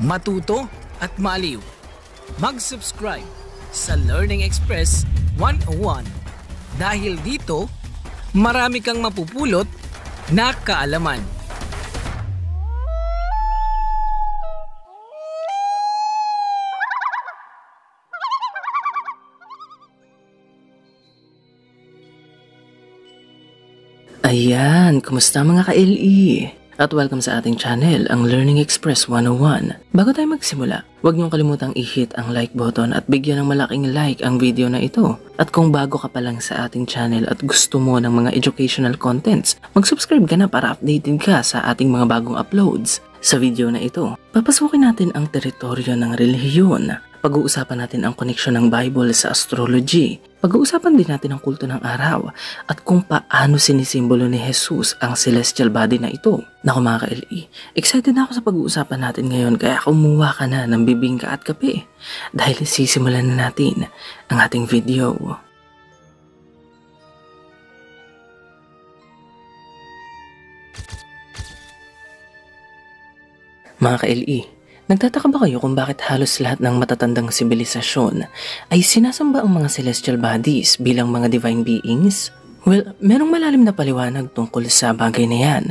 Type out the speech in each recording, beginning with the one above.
matuto at maaliw. Mag-subscribe sa Learning Express 101 dahil dito marami kang mapupulot na kaalaman. Ayan, kumusta mga ka-LE? At welcome sa ating channel, ang Learning Express 101. Bago tayo magsimula, huwag niyong kalimutang i-hit ang like button at bigyan ng malaking like ang video na ito. At kung bago ka pa lang sa ating channel at gusto mo ng mga educational contents, mag-subscribe ka na para updated ka sa ating mga bagong uploads. Sa video na ito, papasukin natin ang teritoryo ng relihiyon. Pag-uusapan natin ang koneksyon ng Bible sa astrology. Pag-uusapan din natin ang kulto ng araw at kung paano sinisimbolo ni Jesus ang celestial body na ito. Naku mga ka-LE, excited na ako sa pag-uusapan natin ngayon kaya kumuha ka na ng bibingka at kape dahil sisimulan na natin ang ating video. Mga ka-LE, nagtataka ba kayo kung bakit halos lahat ng matatandang sibilisasyon ay sinasamba ang mga celestial bodies bilang mga divine beings? Well, merong malalim na paliwanag tungkol sa bagay na yan.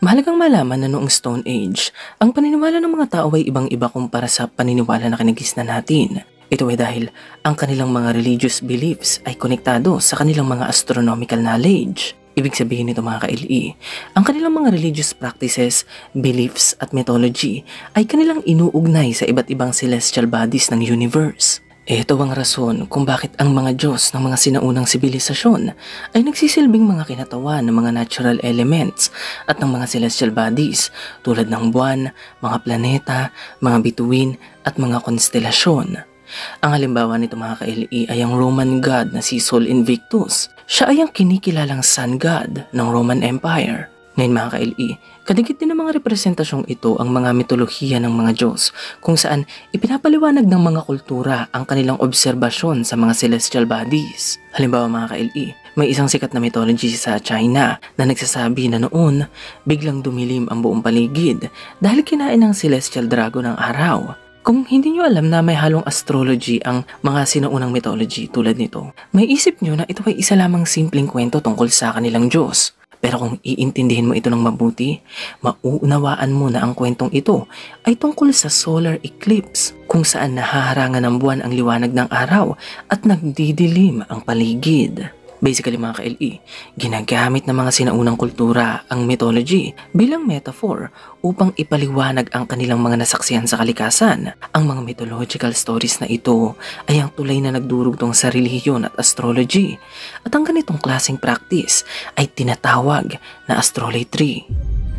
Mahalagang malaman na noong Stone Age, ang paniniwala ng mga tao ay ibang-iba kumpara sa paniniwala na kinagisnan natin. Ito ay dahil ang kanilang mga religious beliefs ay konektado sa kanilang mga astronomical knowledge. Ibig sabihin nito mga ka-LE, ang kanilang mga religious practices, beliefs at mythology ay kanilang inuugnay sa iba't ibang celestial bodies ng universe. Ito ang rason kung bakit ang mga Diyos ng mga sinaunang sibilisasyon ay nagsisilbing mga kinatawan ng mga natural elements at ng mga celestial bodies tulad ng buwan, mga planeta, mga bituin at mga konstelasyon. Ang halimbawa nito mga ka-LE ay ang Roman god na si Sol Invictus. Siya ay ang kinikilalang sun god ng Roman Empire. Ngayon mga ka-LE, kadikit din ng mga representasyong ito ang mga mitolohiya ng mga Diyos kung saan ipinapaliwanag ng mga kultura ang kanilang obserbasyon sa mga celestial bodies. Halimbawa mga ka-LE, may isang sikat na mythology sa China na nagsasabi na noon biglang dumilim ang buong paligid dahil kinain ng celestial dragon ng araw. Kung hindi nyo alam na may halong astrology ang mga sinaunang mythology tulad nito, may isip nyo na ito ay isa lamang simpleng kwento tungkol sa kanilang Diyos. Pero kung iintindihin mo ito ng mabuti, mauunawaan mo na ang kwentong ito ay tungkol sa solar eclipse kung saan nahaharangan ng buwan ang liwanag ng araw at nagdidilim ang paligid. Basically mga ka-LE, ginagamit ng mga sinaunang kultura ang mythology bilang metaphor upang ipaliwanag ang kanilang mga nasaksihan sa kalikasan. Ang mga mythological stories na ito ay ang tulay na nagdurugtong sa relihiyon at astrology. At ang ganitong klaseng practice ay tinatawag na astrology.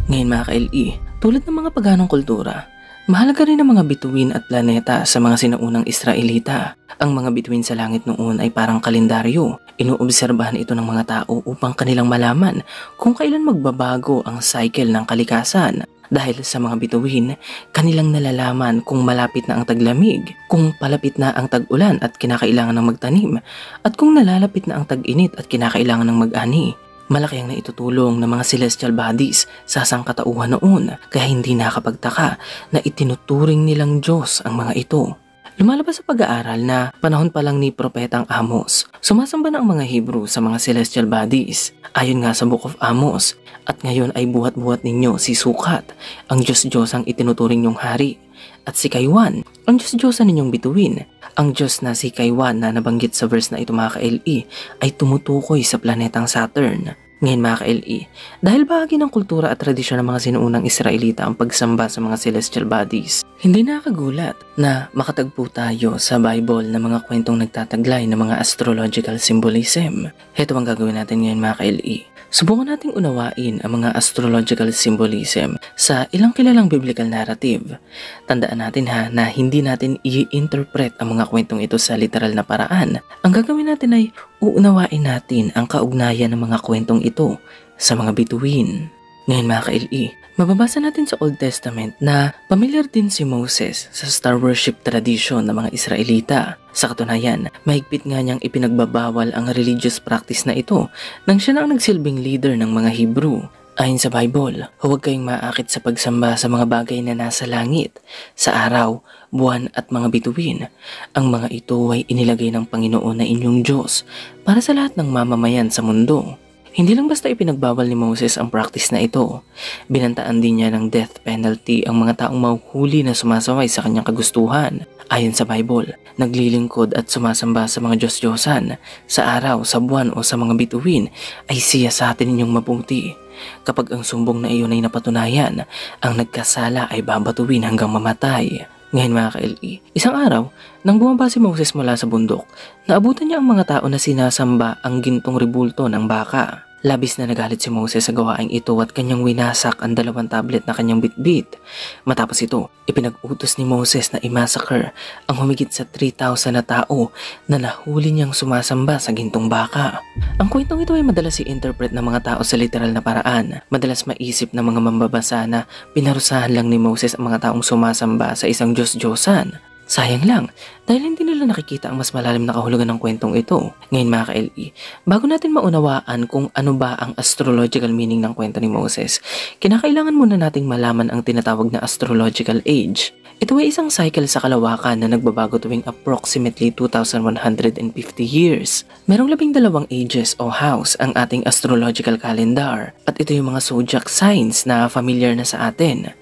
Ngayon mga ka-LE, tulad ng mga paganong kultura, mahalaga rin ang mga bituin at planeta sa mga sinaunang Israelita. Ang mga bituin sa langit noon ay parang kalendaryo. Inuobserbahan ito ng mga tao upang kanilang malaman kung kailan magbabago ang cycle ng kalikasan. Dahil sa mga bituin, kanilang nalalaman kung malapit na ang taglamig, kung palapit na ang tag-ulan at kinakailangan ng magtanim, at kung nalalapit na ang tag-init at kinakailangan ng mag-ani. Malaki ang naitutulong ng mga celestial bodies sa sangkatauhan noon kaya hindi nakapagtaka na itinuturing nilang Diyos ang mga ito. Lumalabas sa pag-aaral na panahon pa lang ni Propetang Amos, sumasamba na ang mga Hebrew sa mga celestial bodies. Ayon nga sa Book of Amos, at ngayon ay buhat-buhat ninyo si Sukat, ang Diyos-Diyos ang itinuturing niyong hari. At si Kaiwan, ang Diyos-Diyosan ninyong bituin. Ang Diyos na si Kaiwan na nabanggit sa verse na ito mga ka-LE ay tumutukoy sa planetang Saturn. Ngayon mga ka-LE, dahil bahagi ng kultura at tradisyon ng mga sinuunang Israelita ang pagsamba sa mga celestial bodies, hindi nakakagulat na makatagpo tayo sa Bible ng mga kwentong nagtataglay ng mga astrological symbolism. Heto ang gagawin natin ngayon mga ka-LE. Subukan nating unawain ang mga astrological symbolism sa ilang kilalang biblical narrative. Tandaan natin na hindi natin i-interpret ang mga kwentong ito sa literal na paraan. Ang gagawin natin ay uunawain natin ang kaugnayan ng mga kwentong ito sa mga bituin. Ngayon mga ka-LE, mababasa natin sa Old Testament na pamilyar din si Moses sa star worship tradition ng mga Israelita. Sa katunayan, mahigpit nga niyang ipinagbabawal ang religious practice na ito nang siya na ang nagsilbing leader ng mga Hebrew. Ayon sa Bible, huwag kayong maakit sa pagsamba sa mga bagay na nasa langit, sa araw, buwan at mga bituin. Ang mga ito ay inilagay ng Panginoon na inyong Diyos para sa lahat ng mamamayan sa mundo. Hindi lang basta ipinagbawal ni Moses ang practice na ito, binantaan din niya ng death penalty ang mga taong mahuhuli na sumasaway sa kanyang kagustuhan. Ayon sa Bible, naglilingkod at sumasamba sa mga Diyos-Diyosan, sa araw, sa buwan o sa mga bituin ay siya sa atin ninyong mabuti. Kapag ang sumbong na iyon ay napatunayan, ang nagkasala ay babatuin hanggang mamatay. Ngayon mga ka-LE, isang araw, nang bumaba si Moses mula sa bundok, naabutan niya ang mga tao na sinasamba ang gintong rebulto ng baka. Labis na nagalit si Moses sa gawaing ito at kanyang winasak ang 2 tablet na kanyang bitbit. Matapos ito, ipinag-utos ni Moses na i-massacre ang humigit sa 3,000 na tao na nahuli niyang sumasamba sa gintong baka. Ang kwentong ito ay madalas i-interpret ng mga tao sa literal na paraan. Madalas maisip ng mga mambabasa na pinarusahan lang ni Moses ang mga taong sumasamba sa isang Diyos-Diyosan. Sayang lang, dahil hindi nila nakikita ang mas malalim na kahulugan ng kwentong ito. Ngayon mga ka-LE, bago natin maunawaan kung ano ba ang astrological meaning ng kwento ni Moses, kinakailangan muna nating malaman ang tinatawag na astrological age. Ito ay isang cycle sa kalawakan na nagbabago tuwing approximately 2,150 years. Merong 12 ages o house ang ating astrological calendar at ito yung mga zodiac signs na familiar na sa atin.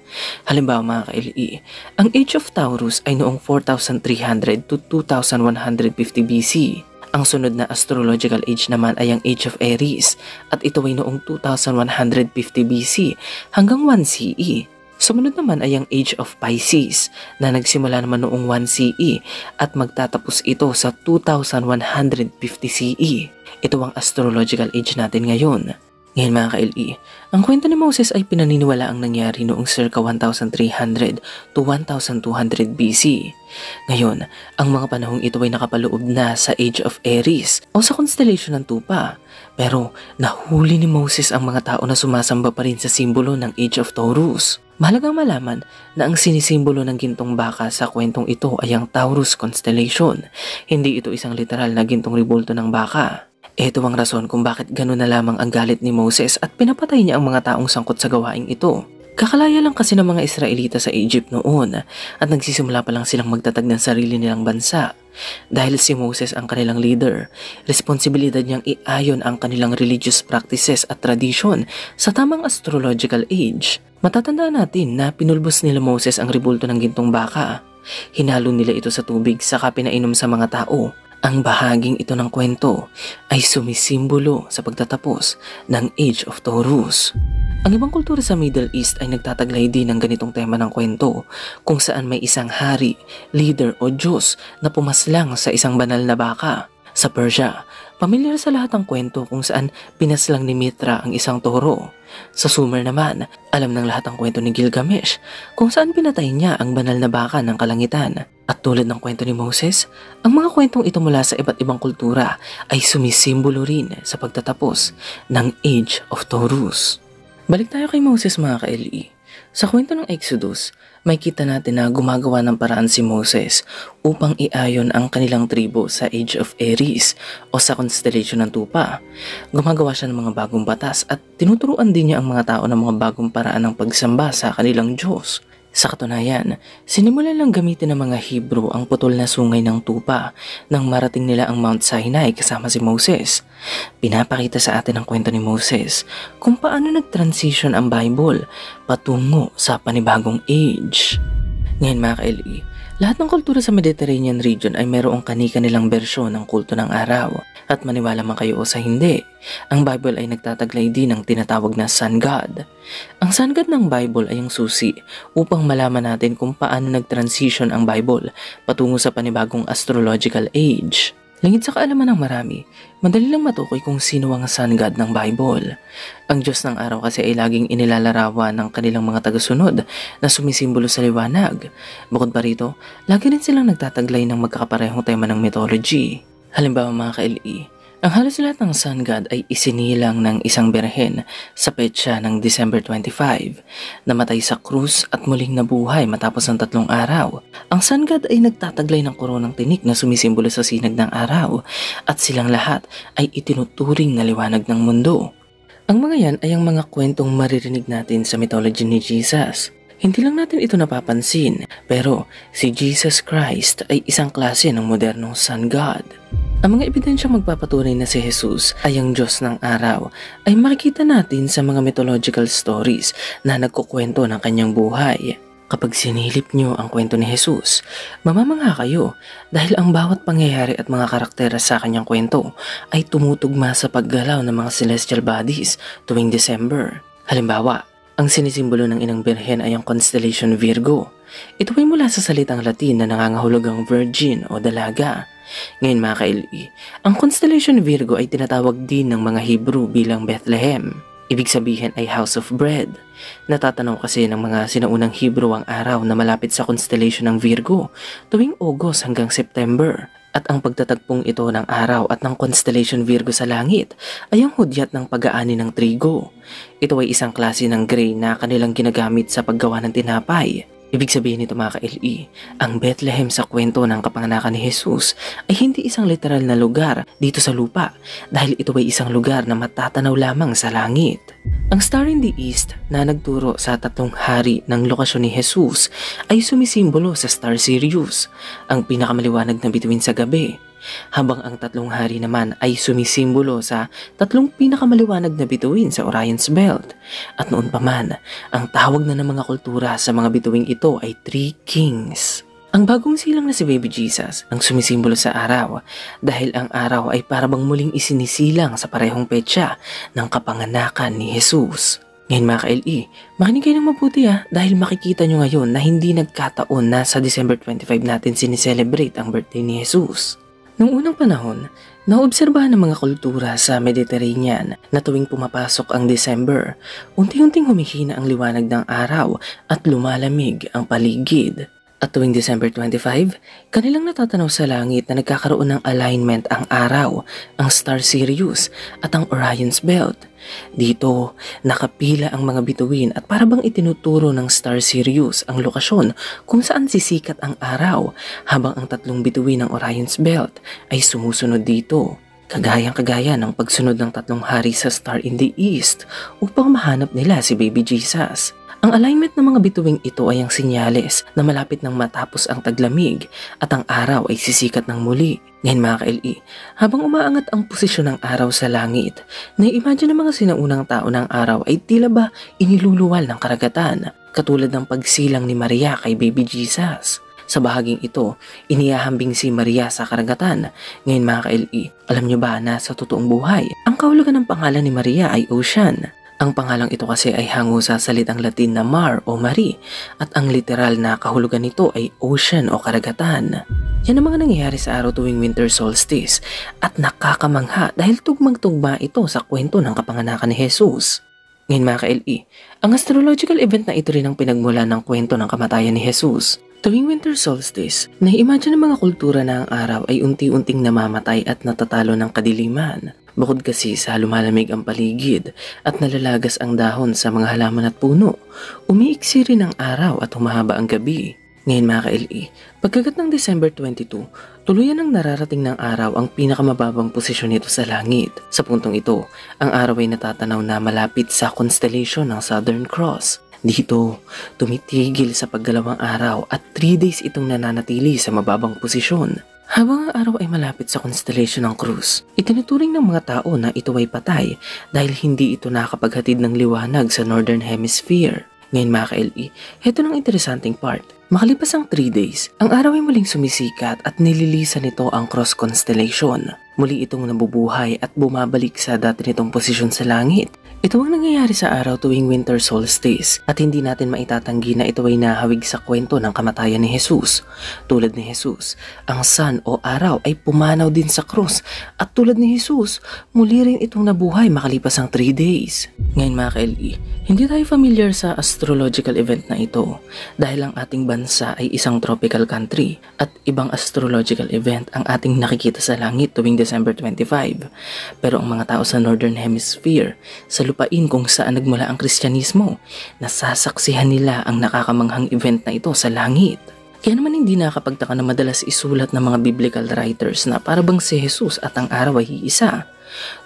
Halimbawa mga ka-LE, ang Age of Taurus ay noong 4,300 to 2,150 BC. Ang sunod na astrological age naman ay ang Age of Aries at ito ay noong 2,150 BC hanggang 1 CE. Sumunod naman ay ang Age of Pisces na nagsimula naman noong 1 CE at magtatapos ito sa 2,150 CE. Ito ang astrological age natin ngayon. Ngayon mga ka-LE, ang kwento ni Moses ay pinaniniwala ang nangyari noong circa 1,300 to 1,200 BC. Ngayon, ang mga panahong ito ay nakapaloob na sa Age of Aries o sa constellation ng Tupa. Pero nahuli ni Moses ang mga tao na sumasamba pa rin sa simbolo ng Age of Taurus. Mahalagang malaman na ang sinisimbolo ng gintong baka sa kwentong ito ay ang Taurus constellation. Hindi ito isang literal na gintong rebulto ng baka. Ito ang rason kung bakit gano'n na lamang ang galit ni Moses at pinapatay niya ang mga taong sangkot sa gawaing ito. Kakalaya lang kasi ng mga Israelita sa Egypt noon at nagsisimula pa lang silang magtatag ng sarili nilang bansa. Dahil si Moses ang kanilang leader, responsibilidad niyang iayon ang kanilang religious practices at tradisyon sa tamang astrological age. Matatandaan natin na pinulbos nila Moses ang rebulto ng gintong baka. Hinalo nila ito sa tubig saka pinainom sa mga tao. Ang bahaging ito ng kwento ay sumisimbolo sa pagtatapos ng Age of Taurus. Ang ibang kultura sa Middle East ay nagtataglay din ng ganitong tema ng kwento kung saan may isang hari, leader o Diyos na pumaslang sa isang banal na baka. Sa Persia, pamilyar sa lahat ang kwento kung saan pinaslang ni Mitra ang isang toro. Sa Sumer naman, alam ng lahat ang kwento ni Gilgamesh kung saan pinatay niya ang banal na baka ng kalangitan. At tulad ng kwento ni Moses, ang mga kwentong ito mula sa iba't ibang kultura ay sumisimbolo rin sa pagtatapos ng Age of Taurus. Balik tayo kay Moses mga ka-LE. Sa kwento ng Exodus, may kita natin na gumagawa ng paraan si Moses upang iayon ang kanilang tribo sa Age of Aries o sa constellation ng Tupa. Gumagawa siya ng mga bagong batas at tinuturuan din niya ang mga tao ng mga bagong paraan ng pagsamba sa kanilang Diyos. Sa katunayan, sinimulan lang gamitin ng mga Hebrew ang putol na sungay ng Tupa nang marating nila ang Mount Sinai kasama si Moses. Pinapakita sa atin ang kwento ni Moses kung paano nag-transition ang Bible patungo sa panibagong age. Ngayon mga ka-LE, lahat ng kultura sa Mediterranean region ay mayroong kani-kanilang bersyon ng kulto ng araw. At maniwala man kayo o sa hindi, ang Bible ay nagtataglay din ng tinatawag na Sun God. Ang Sun God ng Bible ay ang susi upang malaman natin kung paano nag-transition ang Bible patungo sa panibagong astrological age. Lingid sa kaalaman ng marami, madali lang matukoy kung sino ang Sun God ng Bible. Ang Diyos ng araw kasi ay laging inilalarawan ng kanilang mga tagasunod na sumisimbolo sa liwanag. Bukod pa rito, lagi rin silang nagtataglay ng magkakaparehong tema ng mythology. Halimbawa mga ka-LE, ang halos lahat ng Sun God ay isinilang ng isang berhen sa petsa ng December 25, namatay sa krus at muling nabuhay matapos ng 3 araw. Ang Sun God ay nagtataglay ng koronang tinik na sumisimbolo sa sinag ng araw at silang lahat ay itinuturing na liwanag ng mundo. Ang mga yan ay ang mga kwentong maririnig natin sa mythology ni Jesus. Hindi lang natin ito napapansin, pero si Jesus Christ ay isang klase ng modernong Sun God. Ang mga ebidensyang magpapatunay na si Jesus ay ang Diyos ng araw ay makikita natin sa mga mythological stories na nagkukwento ng kanyang buhay. Kapag sinilip nyo ang kwento ni Jesus, mamamangha kayo dahil ang bawat pangyayari at mga karakter sa kanyang kwento ay tumutugma sa paggalaw ng mga celestial bodies tuwing December. Halimbawa, ang sinisimbolo ng Inang Birhen ay ang constellation Virgo. Ito ay mula sa salitang Latin na nangangahulugang virgin o dalaga. Ngayon mga ka-LE, ang constellation Virgo ay tinatawag din ng mga Hebrew bilang Bethlehem. Ibig sabihin ay House of Bread. Natatanaw kasi ng mga sinaunang Hebrew ang araw na malapit sa constellation ng Virgo tuwing August hanggang September. At ang pagtatagpong ito ng araw at ng constellation Virgo sa langit ay ang hudyat ng pag-aani ng trigo. Ito ay isang klase ng grain na kanilang ginagamit sa paggawa ng tinapay. Ibig sabihin nito mga ka-LE, ang Bethlehem sa kwento ng kapanganakan ni Jesus ay hindi isang literal na lugar dito sa lupa dahil ito ay isang lugar na matatanaw lamang sa langit. Ang Star in the East na nagturo sa tatlong hari ng lokasyon ni Jesus ay sumisimbolo sa Star Sirius, ang pinakamaliwanag na bituin sa gabi, habang ang tatlong hari naman ay sumisimbolo sa tatlong pinakamaliwanag na bituin sa Orion's Belt. At noon pa man, ang tawag na ng mga kultura sa mga bituing ito ay Three Kings. Ang bagong silang na si Baby Jesus ang sumisimbolo sa araw dahil ang araw ay parabang muling isinisilang sa parehong petsa ng kapanganakan ni Jesus. Ngayon mga ka-LE, makinig kayo ng mabuti dahil makikita nyo ngayon na hindi nagkataon na sa December 25 natin sineselebrate ang birthday ni Jesus. Noong unang panahon, naobserbahan ng mga kultura sa Mediterranean na tuwing pumapasok ang December, unti-unting humihina ang liwanag ng araw at lumalamig ang paligid. At tuwing December 25, kanilang natatanaw sa langit na nagkakaroon ng alignment ang araw, ang Star Sirius at ang Orion's Belt. Dito, nakapila ang mga bituin at parabang itinuturo ng Star Sirius ang lokasyon kung saan sisikat ang araw habang ang tatlong bituin ng Orion's Belt ay sumusunod dito. Kagayang-kagaya ng pagsunod ng tatlong hari sa Star in the East upang mahanap nila si Baby Jesus. Ang alignment ng mga bituing ito ay ang sinyales na malapit nang matapos ang taglamig at ang araw ay sisikat ng muli. Ngayon mga ka-LE, habang umaangat ang posisyon ng araw sa langit, nai-imagine ng mga sinaunang tao ng araw ay tila ba iniluluwal ng karagatan, katulad ng pagsilang ni Maria kay Baby Jesus. Sa bahaging ito, inihahambing si Maria sa karagatan. Ngayon mga ka-LE, alam nyo ba na sa totoong buhay, ang kahulugan ng pangalan ni Maria ay Ocean. Ang pangalang ito kasi ay hango sa salitang Latin na Mar o Marie at ang literal na kahulugan nito ay ocean o karagatan. Yan ang mga nangyayari sa araw tuwing winter solstice at nakakamangha dahil tugmang-tugma ito sa kwento ng kapanganakan ni Jesus. Ngayon mga ka-LE, ang astrological event na ito rin ang pinagmula ng kwento ng kamatayan ni Jesus. Tuwing winter solstice, nai-imagine ng mga kultura na ang araw ay unti-unting namamatay at natatalo ng kadiliman. Bukod kasi sa lumalamig ang paligid at nalalagas ang dahon sa mga halaman at puno, umiiksi rin ang araw at humahaba ang gabi. Ngayon mga ka-LE, pagkagat ng December 22, tuluyan ang nararating ng araw ang pinakamababang posisyon nito sa langit. Sa puntong ito, ang araw ay natatanaw na malapit sa constellation ng Southern Cross. Dito, tumitigil sa paggalawang araw at 3 days itong nananatili sa mababang posisyon. Habang ang araw ay malapit sa constellation ng Cruz, itinuturing ng mga tao na ito ay patay dahil hindi ito nakakapaghatid ng liwanag sa Northern Hemisphere. Ngayon mga ka-LE, heto ng interesanting part. Makalipas ang 3 days, ang araw ay muling sumisikat at nililisan nito ang Cross Constellation. Muli itong nabubuhay at bumabalik sa dati nitong posisyon sa langit. Ito ang nangyayari sa araw tuwing winter solstice at hindi natin maitatanggi na ito ay nahawig sa kwento ng kamatayan ni Jesus. Tulad ni Jesus, ang sun o araw ay pumanaw din sa krus at tulad ni Jesus, muli rin itong nabuhay makalipas ang 3 days. Ngayon mga ka-LE, hindi tayo familiar sa astrological event na ito dahil ang ating bansa ay isang tropical country at ibang astrological event ang ating nakikita sa langit tuwing December 25. Pero ang mga tao sa Northern Hemisphere, sa lupain kung saan nagmula ang Kristyanismo, nasasaksihan nila ang nakakamanghang event na ito sa langit. Kaya naman hindi nakakapagtaka na madalas isulat ng mga biblical writers na parabang si Jesus at ang araw ay iisa.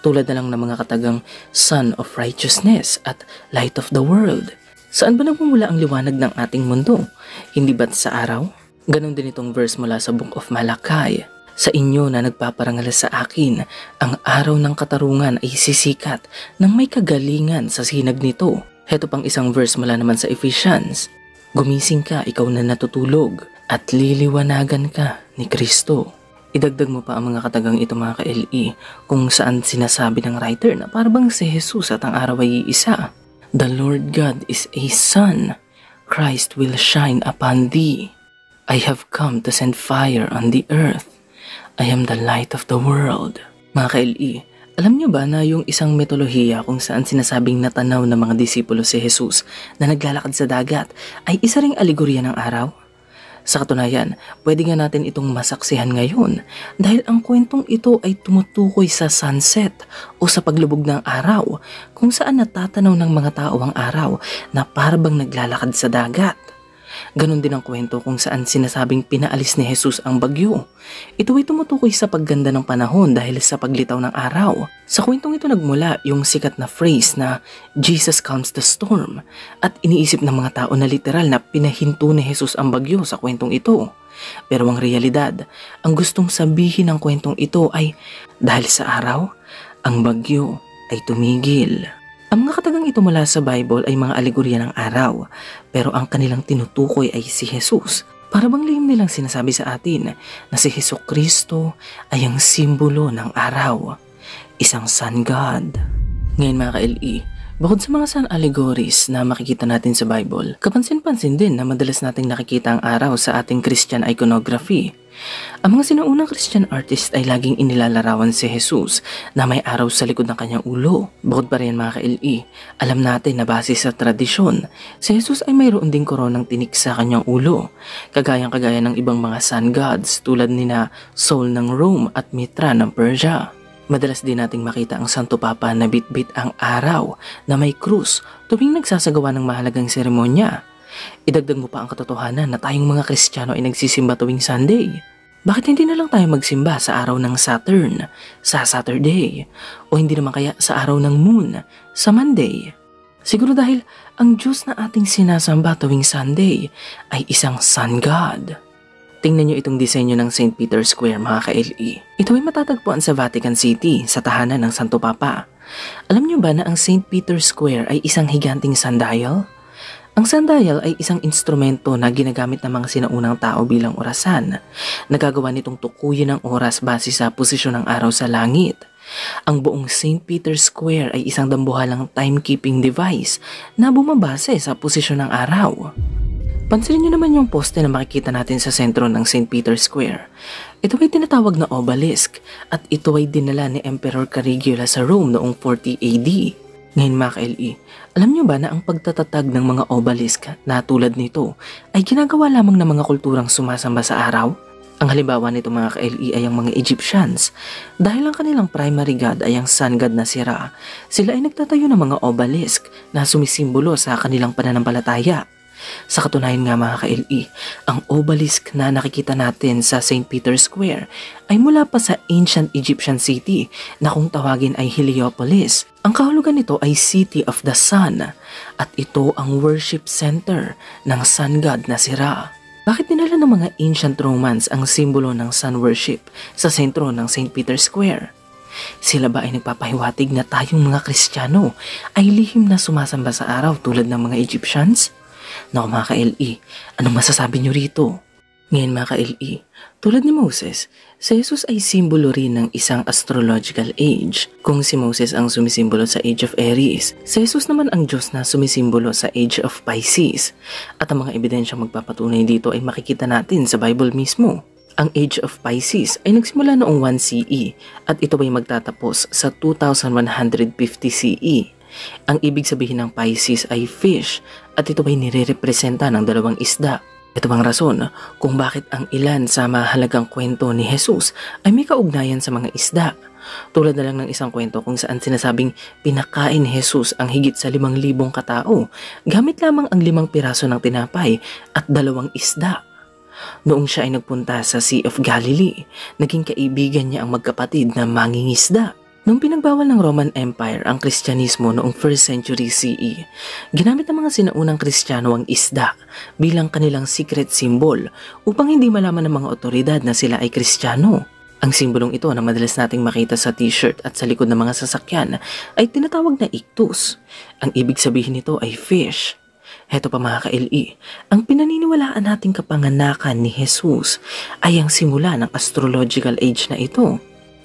Tulad na lang ng mga katagang Son of Righteousness at Light of the World. Saan ba nagmumula ang liwanag ng ating mundo? Hindi ba't sa araw? Ganon din itong verse mula sa Book of Malachi. Sa inyo na nagpaparangal sa akin, ang araw ng katarungan ay sisikat ng may kagalingan sa sinag nito. Heto pang isang verse mula naman sa Ephesians. Gumising ka, ikaw na natutulog, at liliwanagan ka ni Kristo. Idagdag mo pa ang mga katagang ito mga ka-LE kung saan sinasabi ng writer na parang si Jesus at ang araw ay iisa. The Lord God is a sun. Christ will shine upon thee. I have come to send fire on the earth. I am the light of the world. Mga ka-LE, alam niyo ba na yung isang mitolohiya kung saan sinasabing natanaw ng mga disipulo si Jesus na naglalakad sa dagat ay isa ring alegorya ng araw? Sa katunayan, pwede nga natin itong masaksihan ngayon dahil ang kwentong ito ay tumutukoy sa sunset o sa paglubog ng araw kung saan natatanaw ng mga tao ang araw na parabang naglalakad sa dagat. Ganon din ang kwento kung saan sinasabing pinaalis ni Jesus ang bagyo. Ito ay tumutukoy sa pagganda ng panahon dahil sa paglitaw ng araw. Sa kwentong ito nagmula yung sikat na phrase na Jesus calms the storm at iniisip ng mga tao na literal na pinahinto ni Jesus ang bagyo sa kwentong ito. Pero ang realidad, ang gustong sabihin ng kwentong ito ay dahil sa araw, ang bagyo ay tumigil. Ang mga katagang ito mula sa Bible ay mga alegorya ng araw, pero ang kanilang tinutukoy ay si Jesus. Para bang lihim nilang sinasabi sa atin na si Jesucristo ay ang simbolo ng araw, isang sun god. Ngayon mga ka-LE, bukod sa mga sun allegories na makikita natin sa Bible, kapansin-pansin din na madalas nating nakikita ang araw sa ating Christian iconography. Ang mga sinaunang Christian artist ay laging inilalarawan si Jesus na may araw sa likod ng kanyang ulo. Bukod pa rin mga ka-LE, alam natin na base sa tradisyon, si Jesus ay mayroon ding koronang tinik sa kanyang ulo, kagaya ng ibang mga sun gods tulad nina Sol ng Rome at Mitra ng Persia. Madalas din nating makita ang Santo Papa na bitbit ang araw na may krus tuwing nagsasagawa ng mahalagang seremonya. Idagdag mo pa ang katotohanan na tayong mga Kristiyano ay nagsisimba tuwing Sunday. Bakit hindi na lang tayo magsimba sa araw ng Saturn, sa Saturday, o hindi naman kaya sa araw ng Moon, sa Monday? Siguro dahil ang Diyos na ating sinasamba tuwing Sunday ay isang Sun God. Tingnan nyo itong disenyo ng St. Peter's Square mga ka-LE. Ito ay matatagpuan sa Vatican City, sa tahanan ng Santo Papa. Alam nyo ba na ang St. Peter's Square ay isang higanting sundial? Ang sundial ay isang instrumento na ginagamit ng mga sinaunang tao bilang orasan. Nagagawa nitong tukuyin ang oras base sa posisyon ng araw sa langit. Ang buong St. Peter's Square ay isang dambuhalang timekeeping device na bumabase sa posisyon ng araw. Pansinin nyo naman yung poste na makikita natin sa sentro ng St. Peter's Square. Ito ay tinatawag na obelisk at ito ay dinala ni Emperor Caligula sa Rome noong 40 AD. Ngayon mga ka-LE, alam nyo ba na ang pagtatatag ng mga obelisk na tulad nito ay ginagawa lamang ng mga kulturang sumasamba sa araw? Ang halimbawa nito mga ka-LE ay ang mga Egyptians. Dahil ang kanilang primary god ay ang sun god na si Ra, sila ay nagtatayo ng mga obelisk na sumisimbolo sa kanilang pananampalataya. Sa katunayan nga mga ka-LE, ang obelisk na nakikita natin sa St. Peter's Square ay mula pa sa ancient Egyptian city na kung tawagin ay Heliopolis. Ang kahulugan nito ay City of the Sun at ito ang worship center ng sun god na si Ra. Bakit dinala ng mga ancient Romans ang simbolo ng sun worship sa sentro ng St. Peter's Square? Sila ba ay nagpapahiwatig na tayong mga Kristiyano ay lihim na sumasamba sa araw tulad ng mga Egyptians? Naku mga ka-LE, anong masasabi nyo rito? Ngayon mga ka-LE, tulad ni Moses, si Jesus ay simbolo rin ng isang astrological age. Kung si Moses ang sumisimbolo sa Age of Aries, si Jesus naman ang Diyos na sumisimbolo sa Age of Pisces. At ang mga ebidensyang magpapatunay dito ay makikita natin sa Bible mismo. Ang Age of Pisces ay nagsimula noong 1 CE at ito ay magtatapos sa 2150 CE. Ang ibig sabihin ng Pisces ay fish at ito ay nire-representa ng dalawang isda. Ito ang rason kung bakit ang ilan sa mahalagang kwento ni Jesus ay may kaugnayan sa mga isda. Tulad na lang ng isang kwento kung saan sinasabing pinakain ni Jesus ang higit sa 5,000 katao gamit lamang ang 5 piraso ng tinapay at 2 isda. Noong siya ay nagpunta sa Sea of Galilee, naging kaibigan niya ang magkapatid na mangingisda. Nung pinagbawal ng Roman Empire ang Kristyanismo noong 1st century CE, ginamit ng mga sinaunang Kristiyano ang isda bilang kanilang secret symbol upang hindi malaman ng mga otoridad na sila ay Kristiyano. Ang simbolong ito na madalas nating makita sa t-shirt at sa likod ng mga sasakyan ay tinatawag na ictus. Ang ibig sabihin nito ay fish. Heto pa mga ka-LE, ang pinaniniwalaan nating kapanganakan ni Jesus ay ang simula ng astrological age na ito.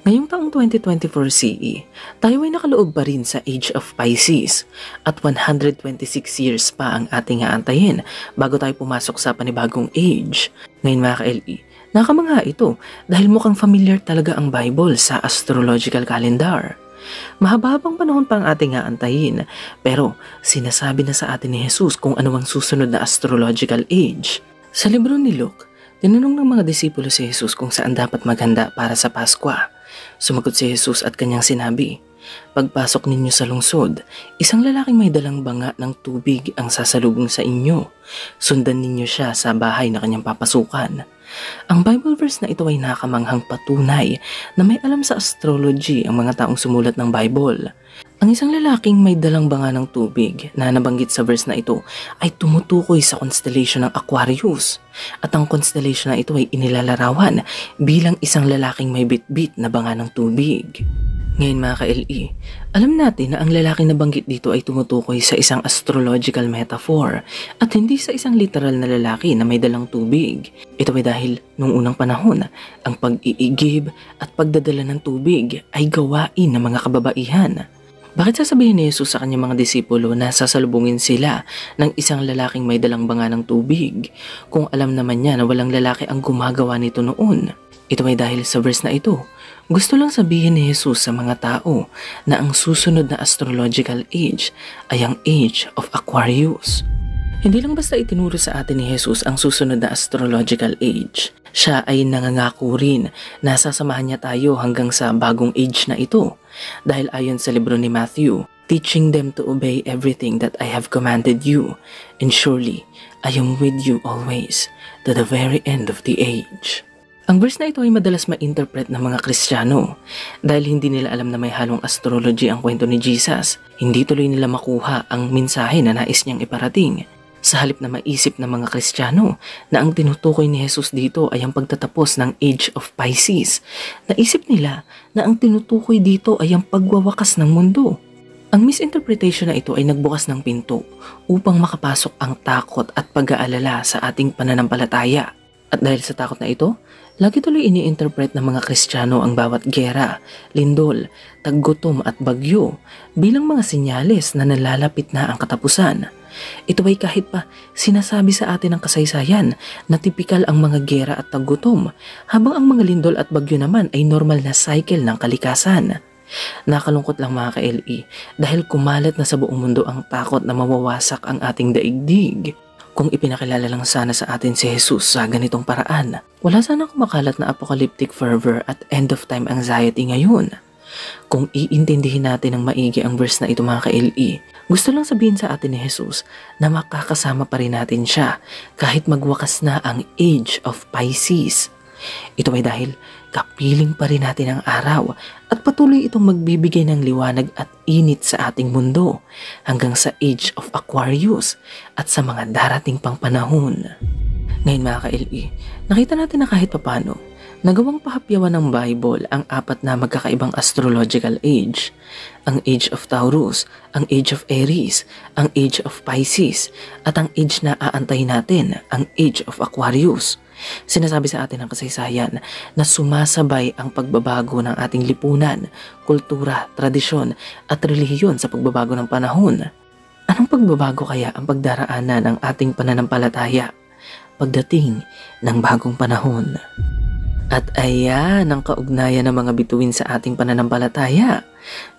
Ngayong taong 2024 CE, tayo ay nakaloob pa rin sa Age of Pisces at 126 years pa ang ating aantayin bago tayo pumasok sa panibagong age. Ngayon mga ka-LE, nakamangha ito dahil mukhang familiar talaga ang Bible sa astrological calendar. Mahaba-habang panahon pa ang ating aantayin pero sinasabi na sa atin ni Jesus kung ano ang susunod na astrological age. Sa libro ni Luke, tinanong ng mga disipulo si Jesus kung saan dapat maghanda para sa Paskwa. Sumagot si Jesus at kanyang sinabi, "Pagpasok ninyo sa lungsod, isang lalaking may dalang banga ng tubig ang sasalubong sa inyo. Sundan ninyo siya sa bahay na kanyang papasukan." Ang Bible verse na ito ay nakamanghang patunay na may alam sa astrology ang mga taong sumulat ng Bible. Ang isang lalaking may dalang banga ng tubig na nabanggit sa verse na ito ay tumutukoy sa constellation ng Aquarius. At ang constellation na ito ay inilalarawan bilang isang lalaking may bitbit na banga ng tubig. Ngayon mga ka-LE, alam natin na ang lalaking nabanggit dito ay tumutukoy sa isang astrological metaphor at hindi sa isang literal na lalaki na may dalang tubig. Ito ay dahil noong unang panahon, ang pag-iigib at pagdadala ng tubig ay gawain ng mga kababaihan. Bakit sasabihin ni Jesus sa kanyang mga disipulo na sasalubungin sila ng isang lalaking may dalang banga ng tubig kung alam naman niya na walang lalaki ang gumagawa nito noon? Ito ay dahil sa verse na ito, gusto lang sabihin ni Jesus sa mga tao na ang susunod na astrological age ay ang Age of Aquarius. Hindi lang basta itinuro sa atin ni Jesus ang susunod na astrological age. Siya ay nangangako rin na sasamahan niya tayo hanggang sa bagong age na ito. Dahil ayon sa libro ni Matthew, teaching them to obey everything that I have commanded you, and surely I am with you always to the very end of the age. Ang verse na ito ay madalas ma-interpret ng mga Kristiyano dahil hindi nila alam na may halong astrology ang kwento ni Jesus. Hindi tuloy nila makuha ang mensahe na nais niyang iparating. Sa halip na maisip ng mga Kristiyano na ang tinutukoy ni Jesus dito ay ang pagtatapos ng Age of Pisces, naisip nila na ang tinutukoy dito ay ang pagwawakas ng mundo. Ang misinterpretation na ito ay nagbukas ng pinto upang makapasok ang takot at pag-aalala sa ating pananampalataya. At dahil sa takot na ito, lagi tuloy ini-interpret ng mga Kristiyano ang bawat gera, lindol, taggutom at bagyo bilang mga senyales na nalalapit na ang katapusan. Ito ay kahit pa sinasabi sa atin ng kasaysayan na tipikal ang mga gera at taggutom, habang ang mga lindol at bagyo naman ay normal na cycle ng kalikasan. Nakalungkot lang mga ka-LE dahil kumalat na sa buong mundo ang takot na mawawasak ang ating daigdig. Kung ipinakilala lang sana sa atin si Jesus sa ganitong paraan, wala sana kumakalat na apocalyptic fervor at end of time anxiety ngayon. Kung iintindihin natin ng maigi ang verse na ito mga ka-LE, gusto lang sabihin sa atin ni Jesus na makakasama pa rin natin siya kahit magwakas na ang Age of Pisces. Ito ay dahil kapiling pa rin natin ang araw at patuloy itong magbibigay ng liwanag at init sa ating mundo hanggang sa Age of Aquarius at sa mga darating pang panahon. Ngayon mga ka-LE, nakita natin na kahit papano, nagawang pahapyawan ng Bible ang apat na magkakaibang astrological age. Ang Age of Taurus, ang Age of Aries, ang Age of Pisces, at ang age na aantay natin, ang Age of Aquarius. Sinasabi sa atin ng kasaysayan na sumasabay ang pagbabago ng ating lipunan, kultura, tradisyon at relihiyon sa pagbabago ng panahon. Anong pagbabago kaya ang pagdaraanan ng ating pananampalataya pagdating ng bagong panahon? At ayan ang kaugnayan ng mga bituin sa ating pananampalataya.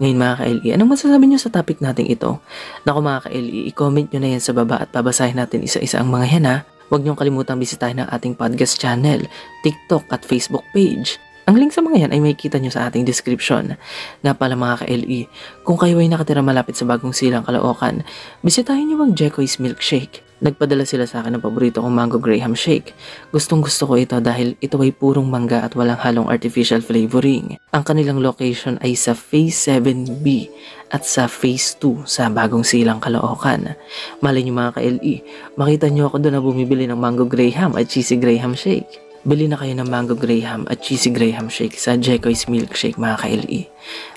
Ngayon mga ka-LE, anong masasabi nyo sa topic natin ito? Naku mga ka-LE, i-comment nyo na yan sa baba at babasahin natin isa-isa ang mga yan ha. Huwag niyong kalimutang bisitahin ang ating podcast channel, TikTok at Facebook page. Ang link sa mga yan ay makikita nyo sa ating description. Nga pala mga ka-LE, kung kayo ay nakatira malapit sa Bagong Silang, Caloocan, bisitahin nyo ang Jeckoy's Milkshake. Nagpadala sila sa akin ng paborito kong mango graham shake. Gustong gusto ko ito dahil ito ay purong mangga at walang halong artificial flavoring. Ang kanilang location ay sa Phase 7B at sa Phase 2 sa Bagong Silang, Caloocan. Malay nyo mga ka-LE, makita nyo ako doon na bumibili ng mango graham at cheesy graham shake. Bili na kayo ng mango graham at cheesy graham shake sa Jekoy's Milkshake mga ka-LE.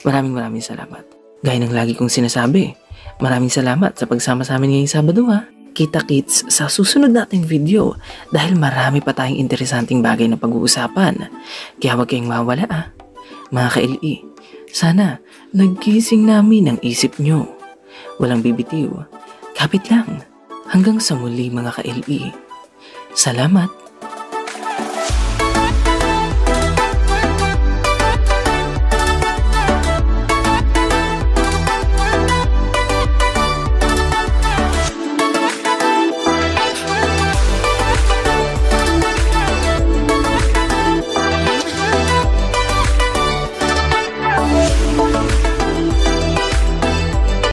Maraming salamat. Gaya ng lagi kong sinasabi, maraming salamat sa pagsama sa amin ngayong Sabado ha. Kita-kits sa susunod nating video dahil marami pa tayong interesanting bagay na pag-uusapan. Kaya huwag kayong mawala Mga ka-LE, sana nagkising namin ang isip nyo. Walang bibitiw, kapit lang. Hanggang sa muli mga ka-LE. Salamat!